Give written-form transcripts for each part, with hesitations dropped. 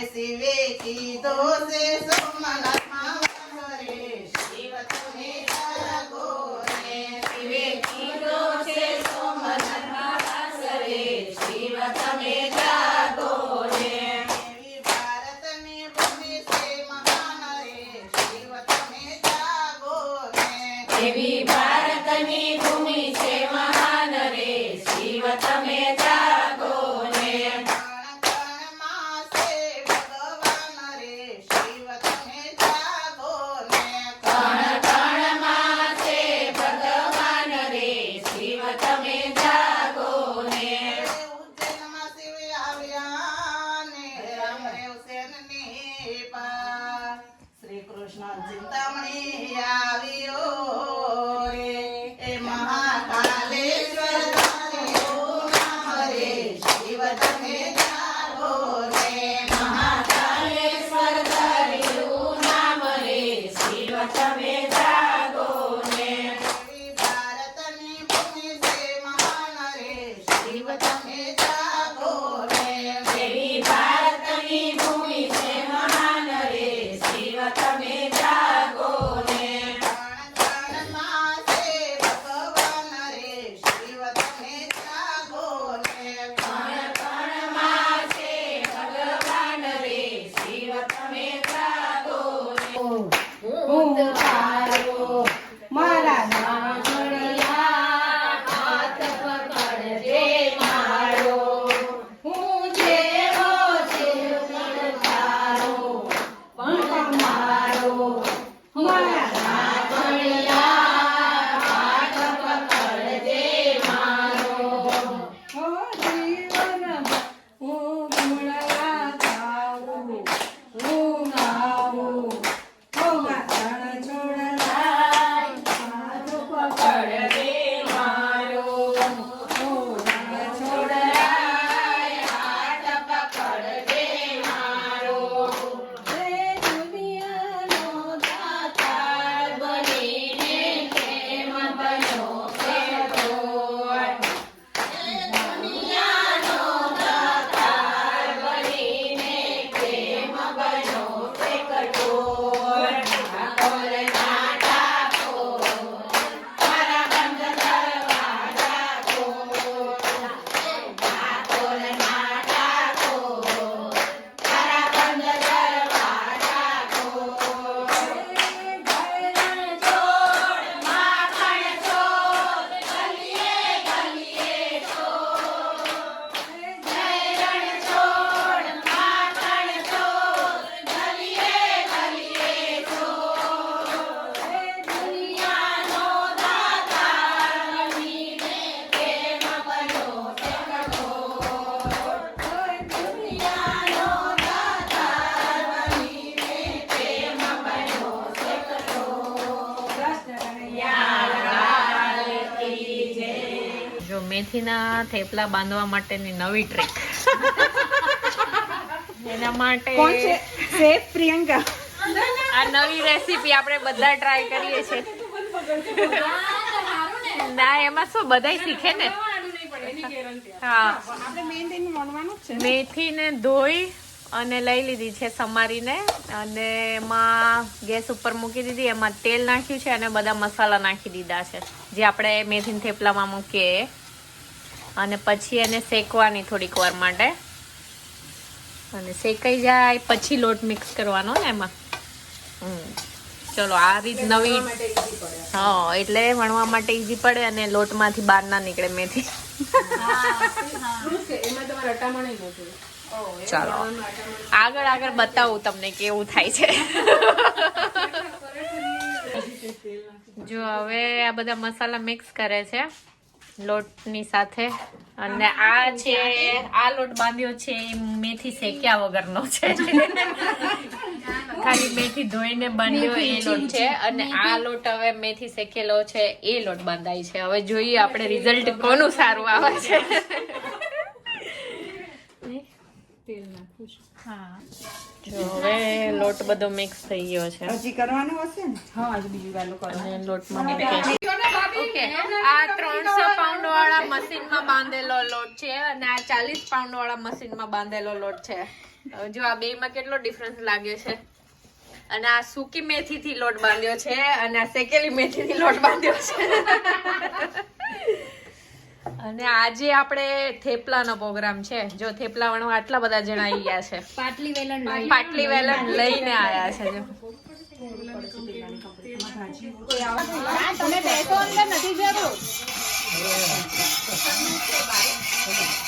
શિવે કીધો છે સોમનાથમાં વાસ રે શિવ તમે જાગો રે શિવે કીધો છે સોમનાથમાં વાસ રે શિવ તમે જાગો રે એવી ભારતની ભૂમિ છે મહાન રે શિવ તમે જાગો રે એવી ભારતની ભૂમિ છે મહાન રે શિવ તમે જાગો રે કણ કણમાં છે ભગવાન રે શિવ તમે જાગો રે કણ કણમાં છે ભગવાન રે શિવ તમે જાગો રે ઉજ્જૈનમાં શિવ આવ્યા ને અમરે ઉસેનની પાર શ્રી કૃષ્ણ ચિંતામણી આવ્યો રે એ મહાકાલેશ્વર તારું નામ રે શિવ તમે જાગો રે મહાકાલેશ્વર તારું નામ રે શિવ તમે જાગો રે એવી ભારતની ભૂમિ છે મહાન રે શિવ તમે જાગો રે એવી ભારતની ભૂમિ છે મહાન રે શિવ તમે જાગો રે કણ કણમાં છે ભગવાન રે શિવ તમે જાગો રે કણ કણમાં છે ભગવાન રે શિવ તમે જાગો રે હું તારો મારા નાગણિયા હાથ પકડજે મારો હું જેવો જીવ તારો પણ મારો મારા નાગણિયા હાથ પકડજે મારો ઓ જીવન હું ગુણલા ગાઉં હું ગાઉં ઓ વાસણ છોડલાય હાથ પકડજે મારો ઓ વાસણ છોડલાય હાથ પકડજે મારો રે દુનિયાનો દાતાર બનીને પ્રેમ બન્યો છે તોય દુનિયાનો દાતાર બનીને પ્રેમ બન્યો છે કઠોર ઠાકોરના ઠાકોર મારા બંધ દરવાજા ખોલ ઠાકોરના ઠાકોર મારા બંધ દરવાજા ખોલ ભૈરણ છોડ માખણ છોડ ગલીએ ગલીએ છોડ જયરણ છોડ માખણ છોડ ગલીએ ગલીએ છોડ રે દુનિયાનો દાતાર બનીને પ્રેમ બન્યો છે કઠોર દુનિયાનો દાતાર બનીને પ્રેમ બન્યો છે કઠોર જો મેથીના થેપલા બાંધવા માટેની નવી ટ્રીક એના માટે કોણ છે સેફ પ્રિયંકા આ નવી રેસીપી આપણે બધા ટ્રાય કરીએ છીએ ના એમાં શું બધાય શીખે ને હા આપણે મેન થઈને વણવાનું જ છે મેથીને ધોઈ અને લઈ લીધી છે સમારીને અને એમાં ગેસ ઉપર મૂકી દીધી એમાં તેલ નાખ્યું છે અને બધા મસાલા નાખી દીધા છે જે આપણે મેથીના થેપલામાં મૂકીએ એ. અને પછી એને શેકવાની થોડીક વાર માટે અને શેકાઈ જાય પછી લોટ મિક્સ કરવાનો ને એમાં ચલો આ રીત નવી હા એટલે વણવા માટે ઈઝી પડે અને લોટમાંથી બહાર ના નીકળે મેથી ચાલો આગળ આગળ બતાવું તમને કેવું થાય છે જો હવે આ બધા મસાલા મિક્સ કરે છે લોટની સાથે અને આ છે આ લોટ બાંધ્યો છે એ મેથી શેક્યા વગરનો છે ખાલી મેથી ધોઈને બાંધ્યો એ લોટ છે અને આ લોટ હવે મેથી શેકેલો છે એ લોટ બાંધાય છે હવે જોઈએ આપણે રિઝલ્ટ કોનું સારું આવે છે હા જો હવે લોટ બધો મિક્સ થઈ ગયો છે હજી કરવાનું હશે ને હા હજી બીજું વાલો અને લોટમાં મૂકે ઓકે આ 300 પાઉન્ડ વાળા મશીનમાં બાંધેલો લોટ છે અને આ 40 પાઉન્ડ વાળા મશીનમાં બાંધેલો લોટ છે જો આ બેમાં કેટલો ડિફરન્સ લાગ્યો છે. અને આ સૂકી મેથી થી લોટ બાંધ્યો છે અને આ શેકેલી મેથી થી લોટ બાંધ્યો છે. અને આજે આપણે થેપલાનો પ્રોગ્રામ છે. જો થેપલા વણવા આટલા બધા જણા આવી ગયા છે. પાટલી વેલણ લઈને આયા છે. જો તમે બેસો, અંદર નથી જરૂર.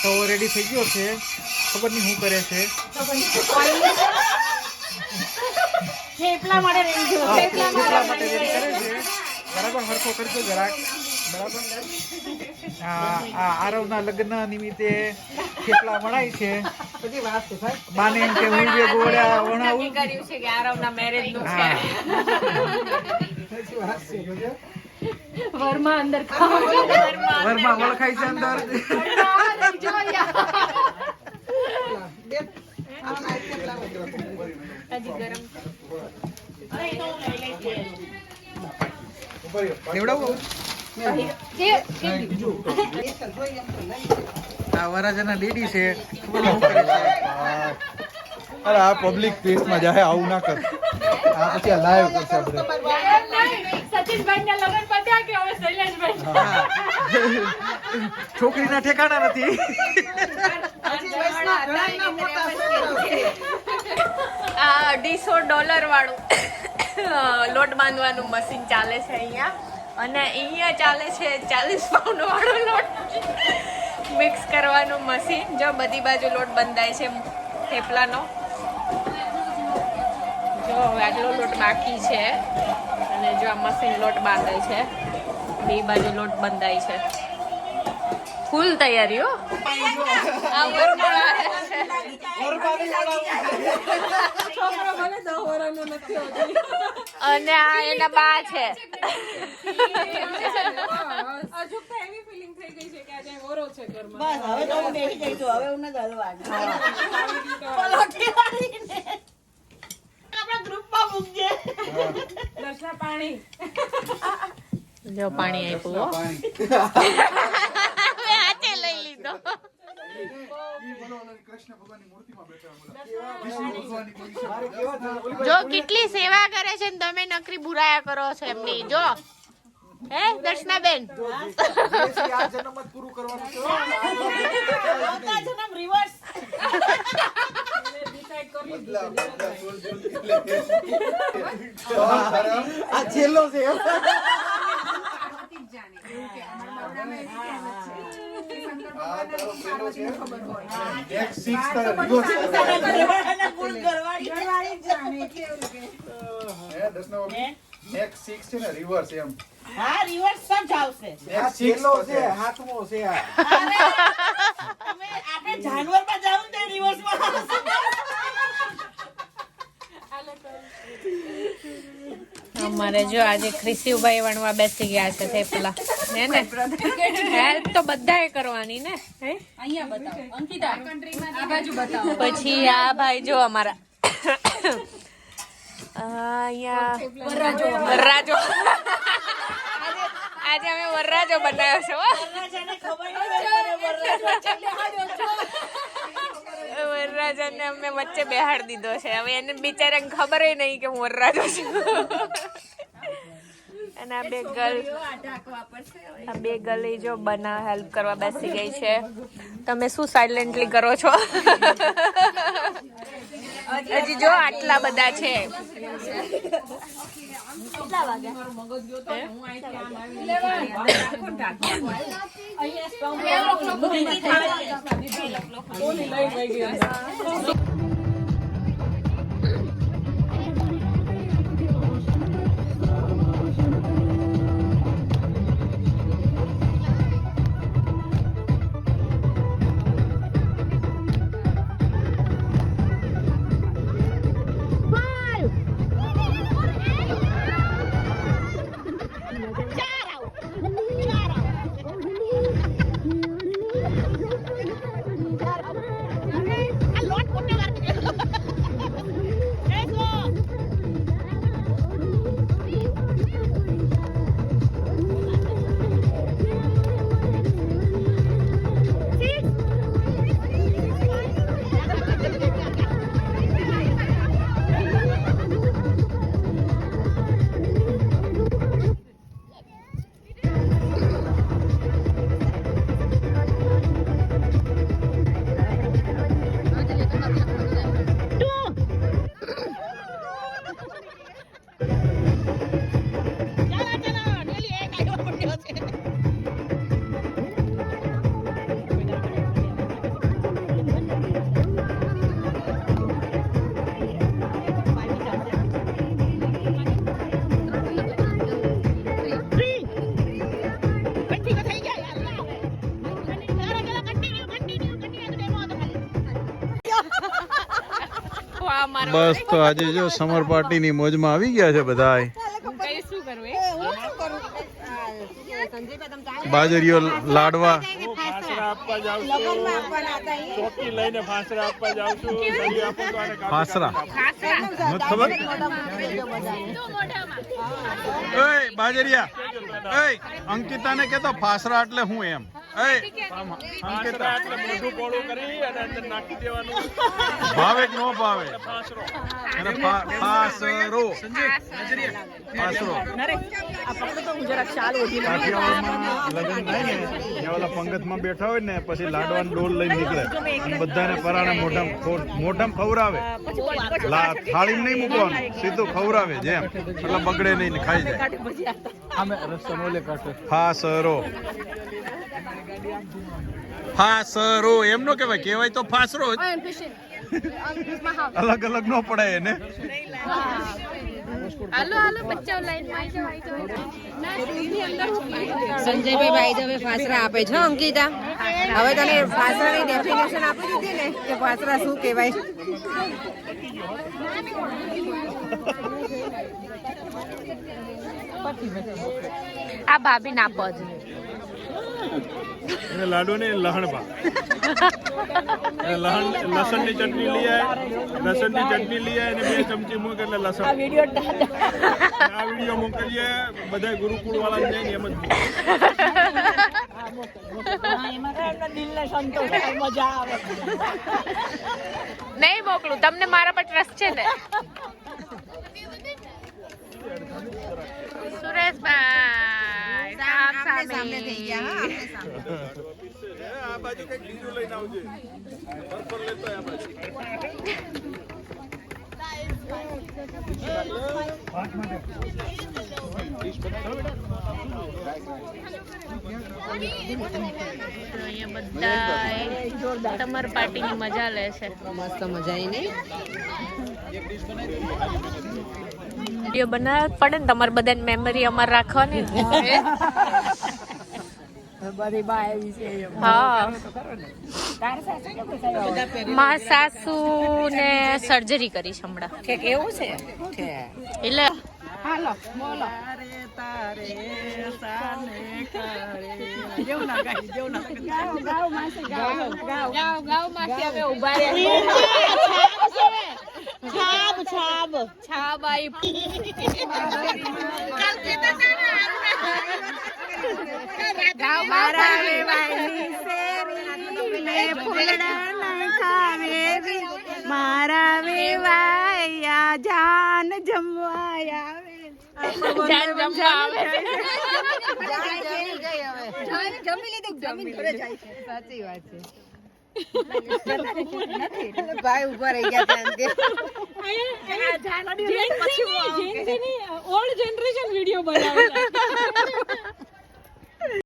તો રેડી થઈ ગયો છે. ખબર નહીં શું કરે છે. થેપલા માટે રેડી થયો. થેપલા માટે રેડી કરે છે. બરાબર હરખો કરજો જરાક. બરાબર. આરવના લગ્ન નિમિત્તે થેપલા વણાય છે. પછી વાત છે સાહેબ. બાને એમ કે હું જે ગોળા વણાવું નક્કી કર્યું છે કે આરવના મેરેજ નું છે. વરમાં અંદર વરમાં વળખાય છે અંદર. દેવડાવું આ વરાજાના લેડી છે. અરે આ પબ્લિક પ્લેસમાં જાય આવું ના કર. આ પછી આ લાઈવ કરશે આપણે. છોકરીના ઠેકાણા નથી. આ $250 વાળું લોટ બાંધવાનું મશીન ચાલે છે અહીંયા. અને અહીંયા ચાલે છે 40 પાઉન્ડ વાળો લોટ મિક્સ કરવાનું મશીન. જો બધી બાજુ લોટ બંધાય છે થેપલાનો. જો હવે આટલો લોટ બાકી છે અને જો આ મશીન લોટ બાંધે છે. બે બાજુ લોટ બંધાય છે. ફૂલ તૈયારી હો. આ વરમાળા છે. અને આ એના બા છે. જો પાણી આપ્યું. હાથે લઈ લીધો. જો કેટલી સેવા કરે છે ને તમે નકરી બુરાયા કરો છો એમની. જો હે દર્શનાબેન પૂરું કરવાનું છે. આ છેલ્લો છે. નેક્સ્ટ 6 છે ને રિવર્સ એમ. હા રિવર્સ સબ આવશે. આ છેલ્લો છે. હાથમો છે. તમે આપણે જાનવરમાં જાવ ને રિવર્સ માં અમારે જો આજે ક્રિશિવભાઈ વણવા બેસી ગયા છે થેપલા. હે ને હેલ્પ તો બધાએ કરવાની ને. હે અહીંયા બતાવો અંકિતા, આ બાજુ બતાવો. પછી આ ભાઈ જો અમારા અહીંયા વરરાજો. આજે અમે વરરાજો બનાવ્યો છે. વરરાજાને અમે વચ્ચે બેહાડી દીધો છે. હવે એને બિચારાને ખબર નહીં કે હું વરરાજો છું. અને આ બે ગલી જો બના હેલ્પ કરવા બેસી ગઈ છે. તમે શું સાયલેન્ટલી કરો છો? હજી જો આટલા બધા છે. લોટ બસ તો આજે જો સમર પાર્ટી ની મોજમાં આવી ગયા છે બધા. શું કરવું બાજરીઓ લાડવા ફાસરા નથી ખબર. એય બાજરિયા, એય અંકિતાને કેતો ફાસરા એટલે હું એમ. એય અંકિતા ભાવે કે નો ભાવે? અને ફાસરો ફાસરો કાઠિયાવાડમાં લગ્ન થાય ને ત્યાં ઓલા પંગતમાં બેઠા હોય ને પછી લાડવાનું ડોલ લઈને નીકળે અને બધાને પરાણે મોઢામાં ખવરાવે. થાળીમાં નહીં મૂકવાનું, સીધું ખવરાવે જેમ, એટલે બગડે નહીં ને ખાઈ જાય. ફાસરો ફાસરો એમ નો કહેવાય, કહેવાય તો ફાસરો જ. અલગ અલગ નો પડાય એને. સંજયભાઈ ભાઈ હવે ફાસરા આપે છે અંકિતા. હવે તને ફાસરાની ડેફિનેશન આપી દીધી ને કે ફાસરા શું કહેવાય. આ ભાભી ના પદ लाडू ने लहण बा लसन ની ચટણી લઈ આય, લસણ ની ચટણી લઈ આય અને 2 ચમચી મૂક એટલે લસણ. આ વિડિયો મોકલીએ બધા ગુરુકુળ વાળા ને એમ જ નહીં મોકલું, તમને મારા પર ટ્રસ્ટ છે ને. સુરેશભાઈ સામે થઈ ગયા. આ બાજુ કઈ બીજું લઈને આવજે. બરફર લેતો આ બાજુ. બધા તમારી પાર્ટી ની મજા લે છે. મસ્ત મજા આવી નહીં? વિડીયો બનાવવા પડે ને, તમારે બધાની મેમરી અમારે રાખવાની ને. હા, મારા સાસુ ને સર્જરી કરી છે હમણાં. કેવું છે એટલે હાલો બોલો. છાબ આઈ મારા વેવાયા જાન જમવાયા સાચી વાત છે. ભાઈ ઉભા રહી ગયા ઓલ્ડ જનરેશન વિડીયો બનાવે.